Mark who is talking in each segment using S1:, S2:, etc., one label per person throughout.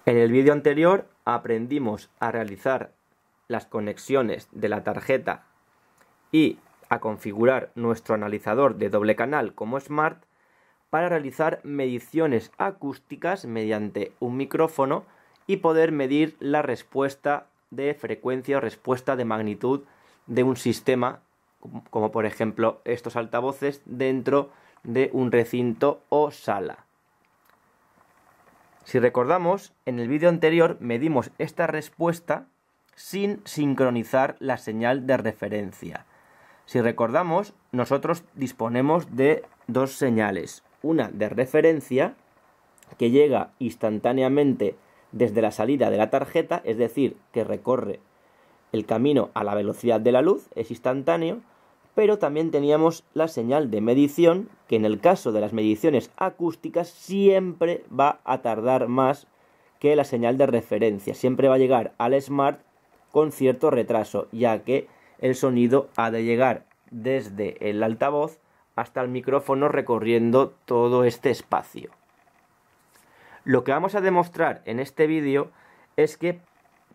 S1: En el vídeo anterior aprendimos a realizar las conexiones de la tarjeta y a configurar nuestro analizador de doble canal como Smart para realizar mediciones acústicas mediante un micrófono y poder medir la respuesta de frecuencia o respuesta de magnitud de un sistema, como por ejemplo estos altavoces dentro de un recinto o sala. Si recordamos, en el vídeo anterior medimos esta respuesta sin sincronizar la señal de referencia. Si recordamos, nosotros disponemos de dos señales. Una de referencia, que llega instantáneamente desde la salida de la tarjeta, es decir, que recorre el camino a la velocidad de la luz, es instantáneo, pero también teníamos la señal de medición, que en el caso de las mediciones acústicas siempre va a tardar más que la señal de referencia. Siempre va a llegar al Smart con cierto retraso, ya que el sonido ha de llegar desde el altavoz hasta el micrófono recorriendo todo este espacio. Lo que vamos a demostrar en este vídeo es que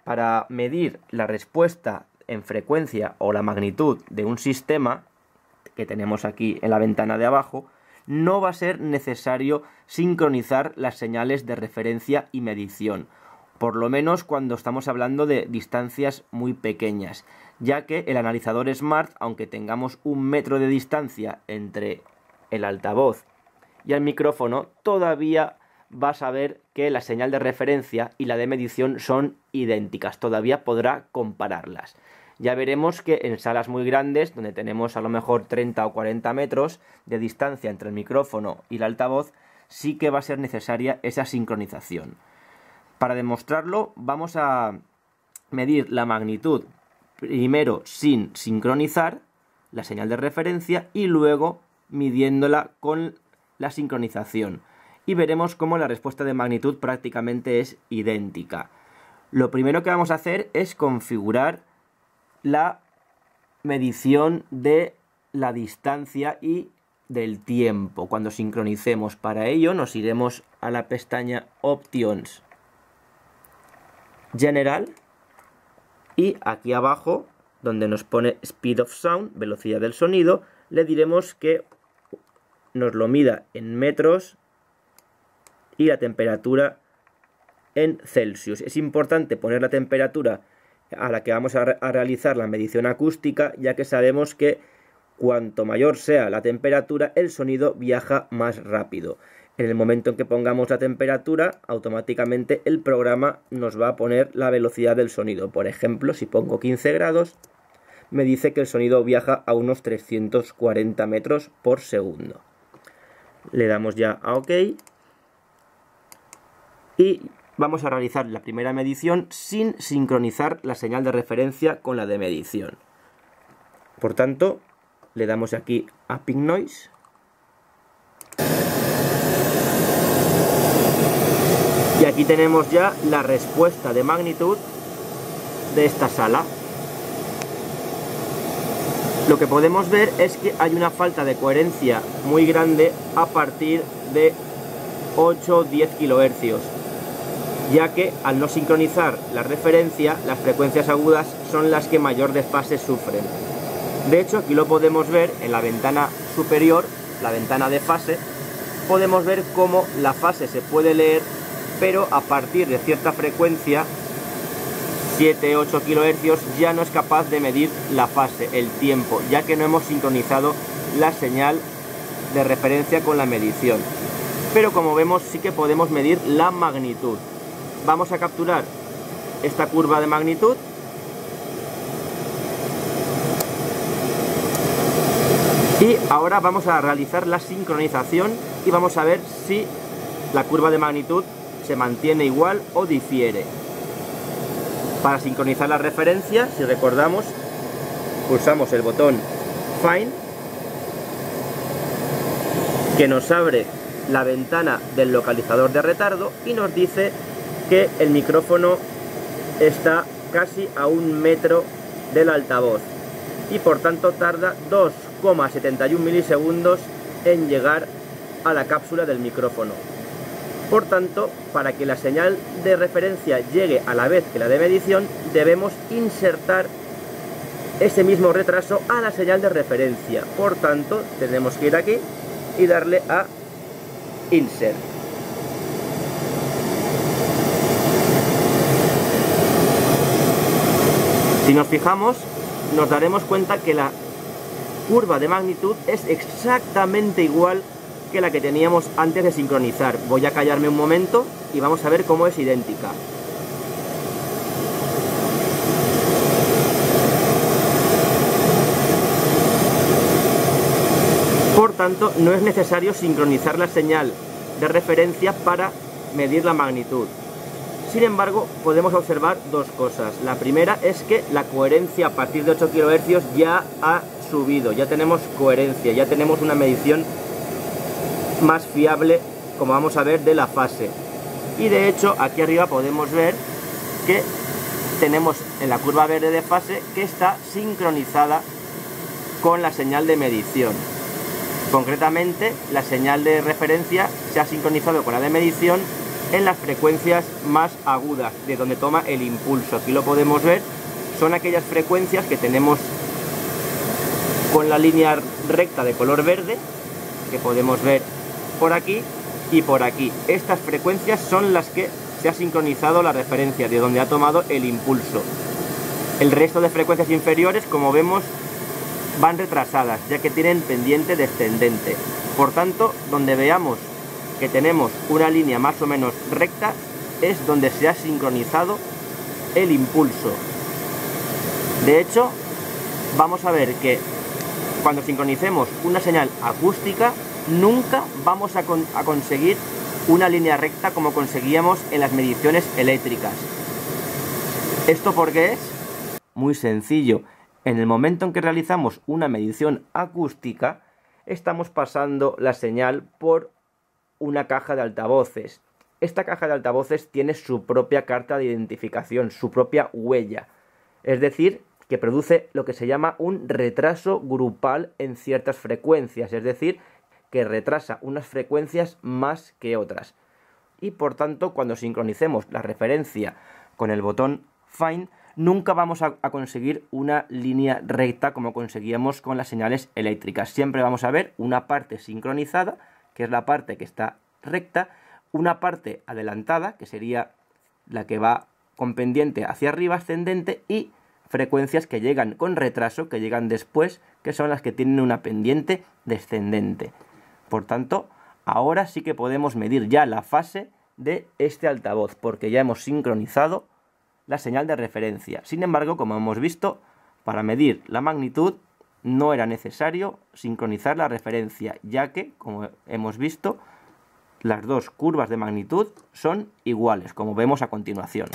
S1: para medir la respuesta en frecuencia o la magnitud de un sistema que tenemos aquí en la ventana de abajo, no va a ser necesario sincronizar las señales de referencia y medición, por lo menos cuando estamos hablando de distancias muy pequeñas, ya que el analizador Smart, aunque tengamos 1 metro de distancia entre el altavoz y el micrófono, todavía va a saber que la señal de referencia y la de medición son idénticas, todavía podrá compararlas. Ya veremos que en salas muy grandes, donde tenemos a lo mejor 30 o 40 metros de distancia entre el micrófono y el altavoz, sí que va a ser necesaria esa sincronización. Para demostrarlo, vamos a medir la magnitud primero sin sincronizar la señal de referencia y luego midiéndola con la sincronización. Y veremos cómo la respuesta de magnitud prácticamente es idéntica. Lo primero que vamos a hacer es configurar la medición de la distancia y del tiempo cuando sincronicemos. Para ello nos iremos a la pestaña Options General y aquí abajo, donde nos pone Speed of Sound, velocidad del sonido, le diremos que nos lo mida en metros y la temperatura en Celsius. Es importante poner la temperatura a la que vamos a realizar la medición acústica, ya que sabemos que cuanto mayor sea la temperatura, el sonido viaja más rápido. En el momento en que pongamos la temperatura, automáticamente el programa nos va a poner la velocidad del sonido. Por ejemplo, si pongo 15 grados, me dice que el sonido viaja a unos 340 metros por segundo. Le damos ya a OK. Y vamos a realizar la primera medición sin sincronizar la señal de referencia con la de medición. Por tanto, le damos aquí a Pink Noise. Y aquí tenemos ya la respuesta de magnitud de esta sala. Lo que podemos ver es que hay una falta de coherencia muy grande a partir de 8 o 10 kHz. Ya que al no sincronizar la referencia, las frecuencias agudas son las que mayor desfase sufren. De hecho, aquí lo podemos ver en la ventana superior, la ventana de fase, podemos ver cómo la fase se puede leer, pero a partir de cierta frecuencia, 7-8 kHz, ya no es capaz de medir la fase, el tiempo, ya que no hemos sincronizado la señal de referencia con la medición. Pero como vemos, sí que podemos medir la magnitud. Vamos a capturar esta curva de magnitud y ahora vamos a realizar la sincronización y vamos a ver si la curva de magnitud se mantiene igual o difiere. Para sincronizar la referencia, si recordamos, pulsamos el botón Find, que nos abre la ventana del localizador de retardo y nos dice que el micrófono está casi a 1 metro del altavoz y por tanto tarda 2,71 milisegundos en llegar a la cápsula del micrófono. Por tanto, para que la señal de referencia llegue a la vez que la de medición, debemos insertar ese mismo retraso a la señal de referencia. Por tanto, tenemos que ir aquí y darle a Insert. Si nos fijamos, nos daremos cuenta que la curva de magnitud es exactamente igual que la que teníamos antes de sincronizar. Voy a callarme un momento y vamos a ver cómo es idéntica. Por tanto, no es necesario sincronizar la señal de referencia para medir la magnitud. Sin embargo, podemos observar dos cosas. La primera es que la coherencia a partir de 8 kHz ya ha subido, ya tenemos coherencia, ya tenemos una medición más fiable, como vamos a ver, de la fase. Y de hecho, aquí arriba podemos ver que tenemos en la curva verde de fase que está sincronizada con la señal de medición. Concretamente, la señal de referencia se ha sincronizado con la de medición en las frecuencias más agudas, de donde toma el impulso. Aquí lo podemos ver, son aquellas frecuencias que tenemos con la línea recta de color verde, que podemos ver por aquí y por aquí. Estas frecuencias son las que se ha sincronizado la referencia, de donde ha tomado el impulso. El resto de frecuencias inferiores, como vemos, van retrasadas, ya que tienen pendiente descendente. Por tanto, donde veamos que tenemos una línea más o menos recta, es donde se ha sincronizado el impulso. De hecho, vamos a ver que cuando sincronicemos una señal acústica, nunca vamos a conseguir una línea recta como conseguíamos en las mediciones eléctricas. ¿Esto por qué es? Muy sencillo. En el momento en que realizamos una medición acústica, estamos pasando la señal por una caja de altavoces. Esta caja de altavoces tiene su propia carta de identificación, su propia huella. Es decir, que produce lo que se llama un retraso grupal en ciertas frecuencias. Es decir, que retrasa unas frecuencias más que otras. Y por tanto, cuando sincronicemos la referencia con el botón Find, nunca vamos a conseguir una línea recta como conseguíamos con las señales eléctricas. Siempre vamos a ver una parte sincronizada, que es la parte que está recta, una parte adelantada, que sería la que va con pendiente hacia arriba, ascendente, y frecuencias que llegan con retraso, que llegan después, que son las que tienen una pendiente descendente. Por tanto, ahora sí que podemos medir ya la fase de este altavoz, porque ya hemos sincronizado la señal de referencia. Sin embargo, como hemos visto, para medir la magnitud no era necesario sincronizar la referencia, ya que, como hemos visto, las dos curvas de magnitud son iguales, como vemos a continuación.